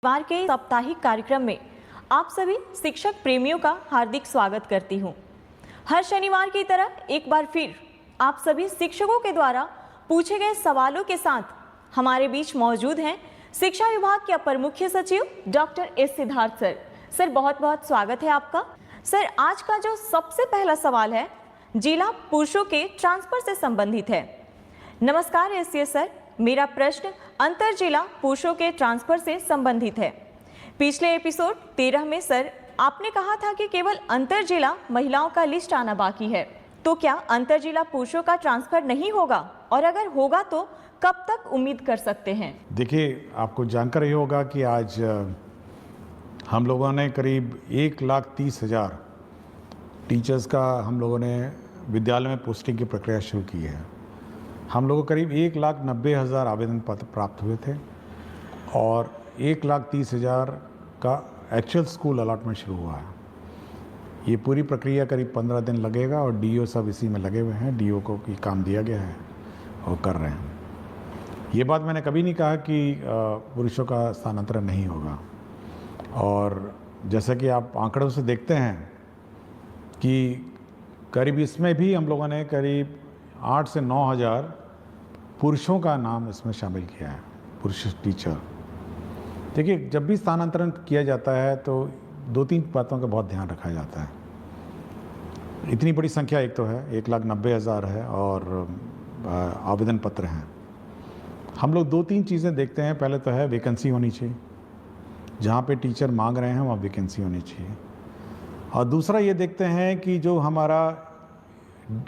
शनिवार के साप्ताहिक कार्यक्रम में आप सभी शिक्षक प्रेमियों का हार्दिक स्वागत करती हूं। हर शनिवार की तरह एक बार फिर आप सभी शिक्षकों के द्वारा पूछे गए सवालों के साथ हमारे बीच मौजूद हैं शिक्षा विभाग के अपर मुख्य सचिव doctor S Siddharth sir. Sir बहुत बहुत स्वागत है आपका। सर आज का जो सबसे पहला सवाल है जिला पुरुषों के ट्रांसफर से संबंधित है। नमस्कार एससीएस सर, मेरा प्रश्न अंतर जिला पुरुषों के ट्रांसफर से संबंधित है। पिछले एपिसोड 13 में सर आपने कहा था कि केवल अंतर जिला महिलाओं का लिस्ट आना बाकी है, तो क्या अंतर जिला पुरुषों का ट्रांसफर नहीं होगा और अगर होगा तो कब तक उम्मीद कर सकते हैं? देखिए, आपको जानकर ही होगा कि आज हम लोगों ने करीब 1,30,000 टीचर्स का हम लोगों ने विद्यालय में पोस्टिंग की प्रक्रिया शुरू की है। हम लोगों को करीब 1,90,000 आवेदन पत्र प्राप्त हुए थे और 1,30,000 का एक्चुअल स्कूल अलॉटमेंट शुरू हुआ है। ये पूरी प्रक्रिया करीब 15 दिन लगेगा और डीओ सब इसी में लगे हुए हैं। डीओ को ये काम दिया गया है और कर रहे हैं। ये बात मैंने कभी नहीं कहा कि पुरुषों का स्थानांतरण नहीं होगा, और जैसा कि आप आंकड़ों से देखते हैं कि करीब इसमें भी हम लोगों ने करीब 8 से 9,000 पुरुषों का नाम इसमें शामिल किया है, पुरुष टीचर। देखिए, जब भी स्थानांतरण किया जाता है तो 2-3 बातों का बहुत ध्यान रखा जाता है। इतनी बड़ी संख्या एक तो है, 1,90,000 है और आवेदन पत्र हैं। हम लोग 2-3 चीज़ें देखते हैं। पहले तो है वैकेंसी होनी चाहिए, जहाँ पे टीचर मांग रहे हैं वहाँ वैकेंसी होनी चाहिए। और दूसरा ये देखते हैं कि जो हमारा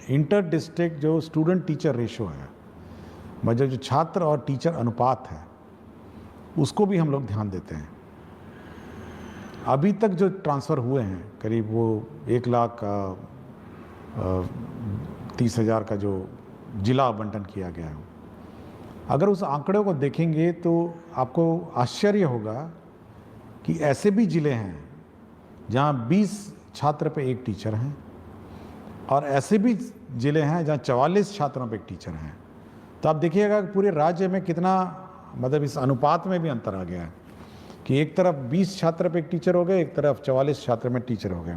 इंटर डिस्ट्रिक्ट जो स्टूडेंट टीचर रेशो है, मतलब जो छात्र और टीचर अनुपात है, उसको भी हम लोग ध्यान देते हैं। अभी तक जो ट्रांसफ़र हुए हैं करीब वो 1,30,000 का जो जिला आवंटन किया गया है, अगर उस आंकड़े को देखेंगे तो आपको आश्चर्य होगा कि ऐसे भी ज़िले हैं जहाँ 20 छात्र पे एक टीचर हैं और ऐसे भी ज़िले हैं जहाँ 44 छात्रों पे एक टीचर हैं। तो आप देखिएगा कि पूरे राज्य में कितना, मतलब इस अनुपात में भी अंतर आ गया है कि एक तरफ 20 छात्र पे एक टीचर हो गए, एक तरफ 44 छात्र में टीचर हो गए।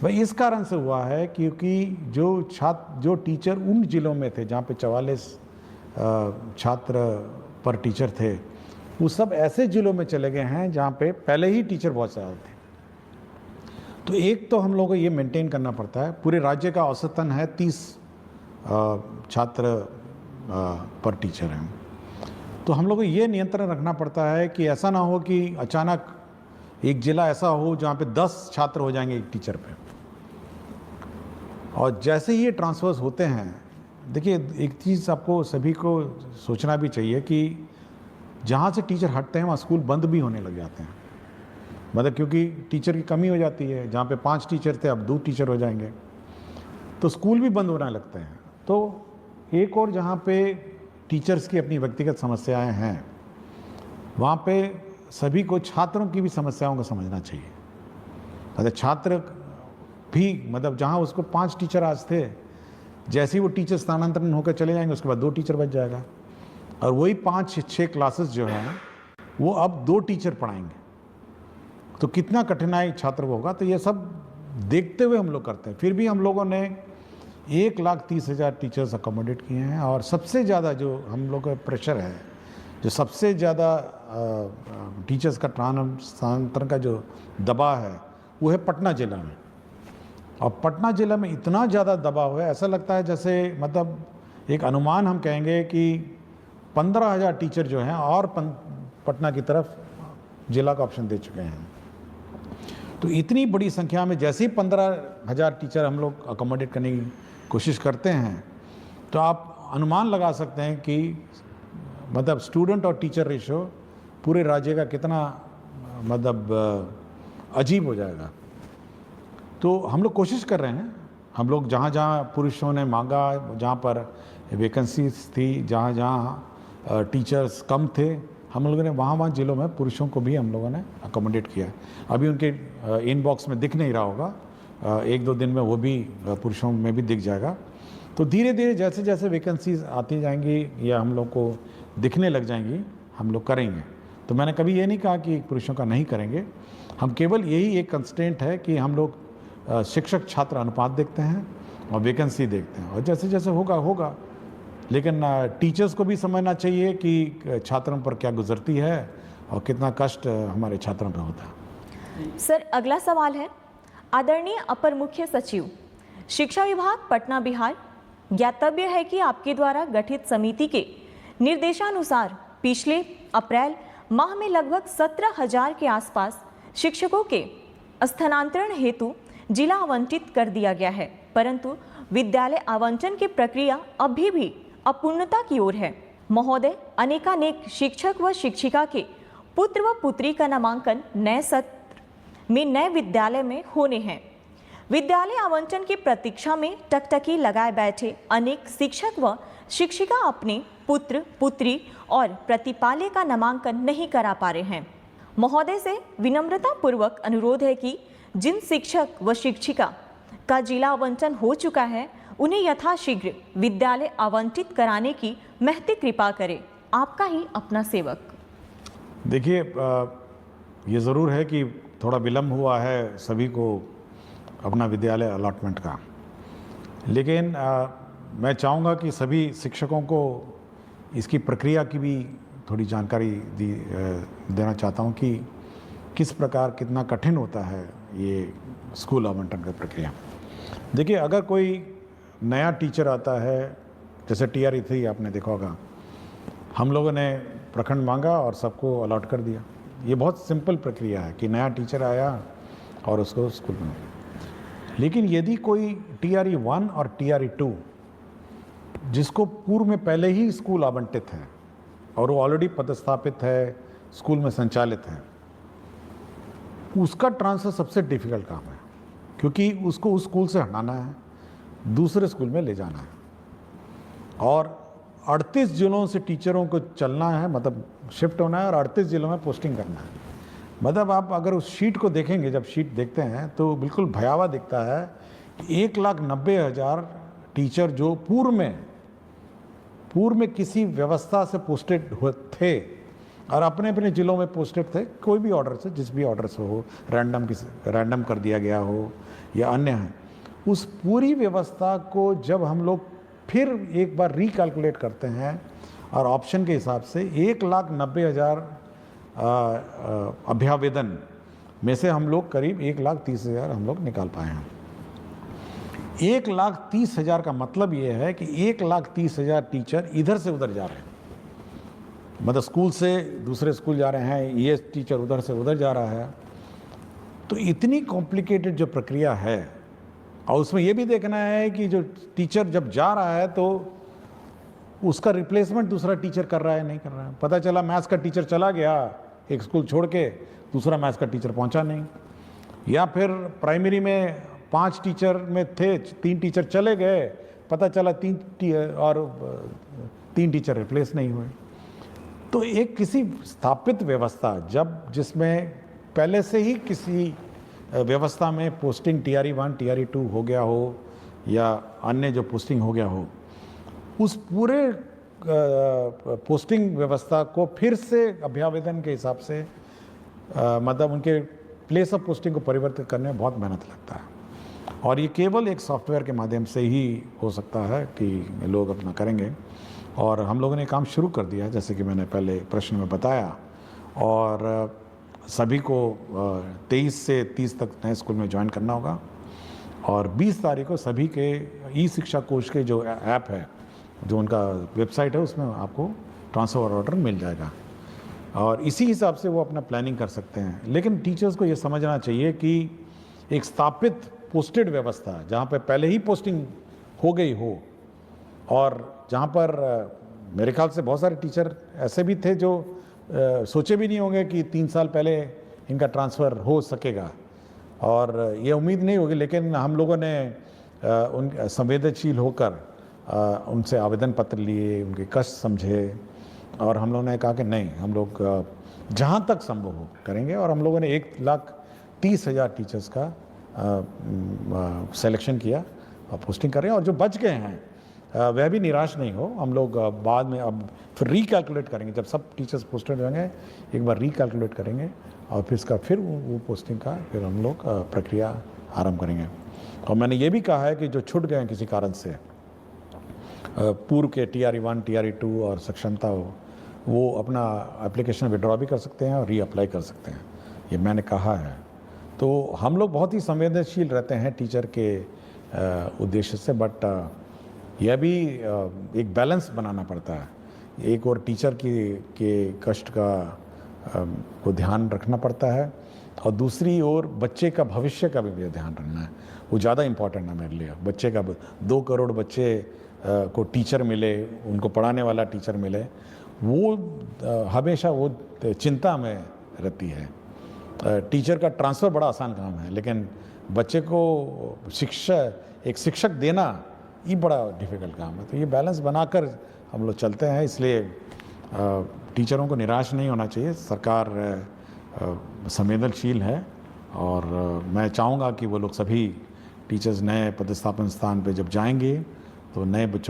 भाई इस कारण से हुआ है क्योंकि जो टीचर उन जिलों में थे जहाँ पे 44 छात्र पर टीचर थे, वो सब ऐसे जिलों में चले गए हैं जहाँ पे पहले ही टीचर बहुत ज़्यादा थे। तो एक तो हम लोगों को ये मेंटेन करना पड़ता है। पूरे राज्य का औसतन है 30 छात्र पर टीचर हैं। तो हम लोग को ये नियंत्रण रखना पड़ता है कि ऐसा ना हो कि अचानक एक जिला ऐसा हो जहाँ पे 10 छात्र हो जाएंगे एक टीचर पे। और जैसे ही ये ट्रांसफर्स होते हैं, देखिए एक चीज़ आपको सभी को सोचना भी चाहिए कि जहाँ से टीचर हटते हैं वहाँ स्कूल बंद भी होने लग जाते हैं। मतलब क्योंकि टीचर की कमी हो जाती है, जहाँ पे 5 टीचर थे अब 2 टीचर हो जाएंगे, तो स्कूल भी बंद होने लगते हैं। तो एक और जहाँ पे टीचर्स की अपनी व्यक्तिगत समस्याएं हैं, वहाँ पे सभी को छात्रों की भी समस्याओं को समझना चाहिए। मतलब छात्र भी, मतलब जहाँ उसको 5 टीचर आज थे, जैसे ही वो टीचर स्थानांतरण होकर चले जाएंगे उसके बाद 2 टीचर बच जाएगा और वही 5-6 क्लासेस जो हैं वो अब 2 टीचर पढ़ाएंगे। तो कितना कठिनाई छात्र को होगा। तो ये सब देखते हुए हम लोग करते हैं। फिर भी हम लोगों ने 1,30,000 टीचर्स अकोमोडेट किए हैं और सबसे ज़्यादा जो हम लोग का प्रेशर है, जो सबसे ज़्यादा टीचर्स का स्थानांतरण का जो दबाव है वो है पटना ज़िला में। और पटना ज़िला में इतना ज़्यादा दबाव है, ऐसा लगता है जैसे, मतलब एक अनुमान हम कहेंगे कि 15,000 टीचर जो हैं और पटना की तरफ जिला का ऑप्शन दे चुके हैं। तो इतनी बड़ी संख्या में जैसे ही 15,000 टीचर हम लोग अकोमोडेट करने की कोशिश करते हैं, तो आप अनुमान लगा सकते हैं कि मतलब स्टूडेंट और टीचर रेशो पूरे राज्य का कितना मतलब अजीब हो जाएगा। तो हम लोग कोशिश कर रहे हैं। हम लोग जहाँ जहाँ पुरुषों ने मांगा, जहाँ पर वैकेंसीज थी, जहाँ जहाँ टीचर्स कम थे, हम लोगों ने वहाँ जिलों में पुरुषों को भी हम लोगों ने अकोमोडेट किया। अभी उनके इनबॉक्स में दिख नहीं रहा होगा, 1-2 दिन में वो भी पुरुषों में भी दिख जाएगा। तो धीरे धीरे जैसे जैसे वैकेंसीज आती जाएंगी या हम लोग को दिखने लग जाएंगी, हम लोग करेंगे। तो मैंने कभी ये नहीं कहा कि पुरुषों का नहीं करेंगे, हम केवल यही एक कंस्ट्रेंट है कि हम लोग शिक्षक छात्र अनुपात देखते हैं और वैकेंसी देखते हैं, और जैसे जैसे होगा होगा। लेकिन टीचर्स को भी समझना चाहिए कि छात्रों पर क्या गुजरती है और कितना कष्ट हमारे छात्रों पर होता है। सर, अगला सवाल है, आदरणीय अपर मुख्य सचिव शिक्षा विभाग पटना बिहार, ज्ञातव्य है कि आपके द्वारा गठित समिति के निर्देशानुसार पिछले अप्रैल माह में लगभग 17,000 के आसपास शिक्षकों के स्थानांतरण हेतु जिला आवंटित कर दिया गया है, परंतु विद्यालय आवंटन की प्रक्रिया अभी भी अपूर्णता की ओर है। महोदय, अनेकानेक शिक्षक व शिक्षिका के पुत्र व पुत्री का नामांकन नए सत्र में नए विद्यालय में होने हैं। विद्यालय आवंटन की प्रतीक्षा में टकटकी लगाए बैठे अनेक शिक्षक व शिक्षिका अपने पुत्र पुत्री और प्रतिपाल्य का नामांकन नहीं करा पा रहे हैं। महोदय से विनम्रता पूर्वक अनुरोध है कि जिन शिक्षक व शिक्षिका का जिला आवंटन हो चुका है उन्हें यथाशीघ्र विद्यालय आवंटित कराने की महती कृपा करें। आपका ही अपना सेवक। देखिए, ये ज़रूर है कि थोड़ा विलम्ब हुआ है सभी को अपना विद्यालय अलॉटमेंट का, लेकिन मैं चाहूँगा कि सभी शिक्षकों को इसकी प्रक्रिया की भी थोड़ी जानकारी देना चाहता हूँ कि किस प्रकार कितना कठिन होता है ये स्कूल आवंटन का प्रक्रिया। देखिए, अगर कोई नया टीचर आता है, जैसे TRE 3 आपने देखा होगा, हम लोगों ने प्रखंड मांगा और सबको अलॉट कर दिया। ये बहुत सिंपल प्रक्रिया है कि नया टीचर आया और उसको स्कूल में। लेकिन यदि कोई TRE 1 और TRE 2 जिसको पूर्व में पहले ही स्कूल आवंटित है और वो ऑलरेडी पदस्थापित है, स्कूल में संचालित है, उसका ट्रांसफ़र सबसे डिफ़िकल्ट काम है, क्योंकि उसको उस स्कूल से हटाना है, दूसरे स्कूल में ले जाना है और 38 जिलों से टीचरों को चलना है, मतलब शिफ्ट होना है और 38 जिलों में पोस्टिंग करना है। मतलब आप अगर उस शीट को देखेंगे, जब शीट देखते हैं तो बिल्कुल भयावह दिखता है कि 1,90,000 टीचर जो पूर्व में किसी व्यवस्था से पोस्टेड थे और अपने अपने ज़िलों में पोस्टेड थे, कोई भी ऑर्डर से, जिस भी ऑर्डर से हो, रैंडम कर दिया गया हो या अन्य है, उस पूरी व्यवस्था को जब हम लोग फिर एक बार रिकैलकुलेट करते हैं और ऑप्शन के हिसाब से 1,90,000 अभ्यावेदन में से हम लोग करीब 1,30,000 हम लोग निकाल पाए हैं। 1,30,000 का मतलब ये है कि 1,30,000 टीचर इधर से उधर जा रहे हैं, मतलब स्कूल से दूसरे स्कूल जा रहे हैं, ये टीचर उधर से उधर जा रहा है। तो इतनी कॉम्प्लिकेटेड जो प्रक्रिया है, और उसमें ये भी देखना है कि जो टीचर जब जा रहा है तो उसका रिप्लेसमेंट दूसरा टीचर कर रहा है नहीं कर रहा है। पता चला मैथ्स का टीचर चला गया एक स्कूल छोड़ के, दूसरा मैथ्स का टीचर पहुंचा नहीं, या फिर प्राइमरी में 5 टीचर में थे, 3 टीचर चले गए, पता चला 3 टीचर रिप्लेस नहीं हुए। तो एक किसी स्थापित व्यवस्था जिसमें पहले से ही किसी व्यवस्था में पोस्टिंग TRE 1 TRE 2 हो गया हो या अन्य जो पोस्टिंग हो गया हो, उस पूरे पोस्टिंग व्यवस्था को फिर से अभ्यावेदन के हिसाब से मतलब उनके प्लेस ऑफ पोस्टिंग को परिवर्तित करने में बहुत मेहनत लगता है, और ये केवल एक सॉफ्टवेयर के माध्यम से ही हो सकता है कि लोग अपना करेंगे। और हम लोगों ने काम शुरू कर दिया, जैसे कि मैंने पहले प्रश्न में बताया, और सभी को 23 से 30 तक नए स्कूल में ज्वाइन करना होगा, और 20 तारीख को सभी के ई-शिक्षा कोश के जो ऐप है, जो उनका वेबसाइट है, उसमें आपको ट्रांसफ़र ऑर्डर मिल जाएगा और इसी हिसाब से वो अपना प्लानिंग कर सकते हैं। लेकिन टीचर्स को ये समझना चाहिए कि एक स्थापित पोस्टेड व्यवस्था जहाँ पर पहले ही पोस्टिंग हो गई हो, और जहाँ पर मेरे ख्याल से बहुत सारे टीचर ऐसे भी थे जो सोचे भी नहीं होंगे कि 3 साल पहले इनका ट्रांसफ़र हो सकेगा, और ये उम्मीद नहीं होगी, लेकिन हम लोगों ने उन संवेदनशील होकर उनसे आवेदन पत्र लिए, उनके कष्ट समझे, और हम लोगों ने कहा कि नहीं, हम लोग जहाँ तक संभव हो करेंगे, और हम लोगों ने 1,30,000 टीचर्स का सिलेक्शन किया और पोस्टिंग कर रहे हैं। और जो बच गए हैं वह भी निराश नहीं हो। हम लोग बाद में अब फिर रिकैलकुलेट करेंगे, जब सब टीचर्स पोस्टेड होंगे एक बार रिकैलकुलेट करेंगे और फिर इसका फिर वो पोस्टिंग का फिर हम लोग प्रक्रिया आरंभ करेंगे। और मैंने ये भी कहा है कि जो छूट गए हैं किसी कारण से, पूर्व के TRE 1 TRE 2 और सक्षमता हो, वो अपना एप्लीकेशन विड्रॉ भी कर सकते हैं और रीअप्लाई कर सकते हैं, ये मैंने कहा है। तो हम लोग बहुत ही संवेदनशील रहते हैं टीचर के उद्देश्य से, बट यह भी एक बैलेंस बनाना पड़ता है। एक और टीचर के कष्ट का को ध्यान रखना पड़ता है और दूसरी ओर बच्चे का भविष्य का भी ध्यान रखना है, वो ज़्यादा इम्पॉर्टेंट है मेरे लिए। बच्चे का 2 करोड़ बच्चे को टीचर मिले, उनको पढ़ाने वाला टीचर मिले, वो हमेशा वो चिंता में रहती है। टीचर का ट्रांसफ़र बड़ा आसान काम है, लेकिन बच्चे को एक शिक्षक देना ये बड़ा डिफ़िकल्ट काम है। तो ये बैलेंस बनाकर हम लोग चलते हैं, इसलिए टीचरों को निराश नहीं होना चाहिए। सरकार संवेदनशील है और मैं चाहूँगा कि वो लोग सभी टीचर्स नए पदस्थापन स्थान पे जब जाएंगे तो नए बच्चों